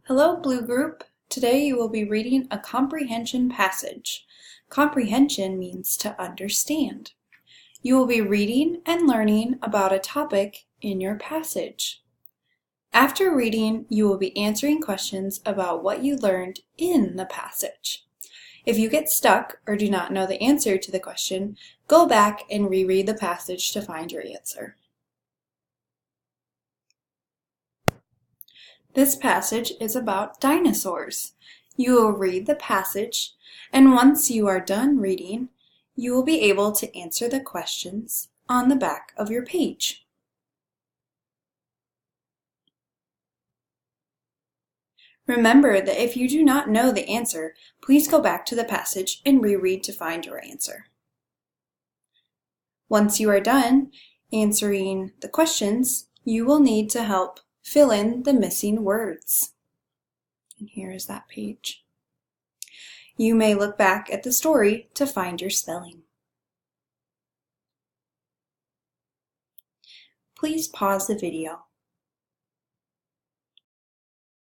Hello, Blue Group. Today you will be reading a comprehension passage. Comprehension means to understand. You will be reading and learning about a topic in your passage. After reading, you will be answering questions about what you learned in the passage. If you get stuck or do not know the answer to the question, go back and reread the passage to find your answer. This passage is about dinosaurs. You will read the passage, and once you are done reading, you will be able to answer the questions on the back of your page. Remember that if you do not know the answer, please go back to the passage and reread to find your answer. Once you are done answering the questions, you will need to help fill in the missing words. And here is that page. You may look back at the story to find your spelling. Please pause the video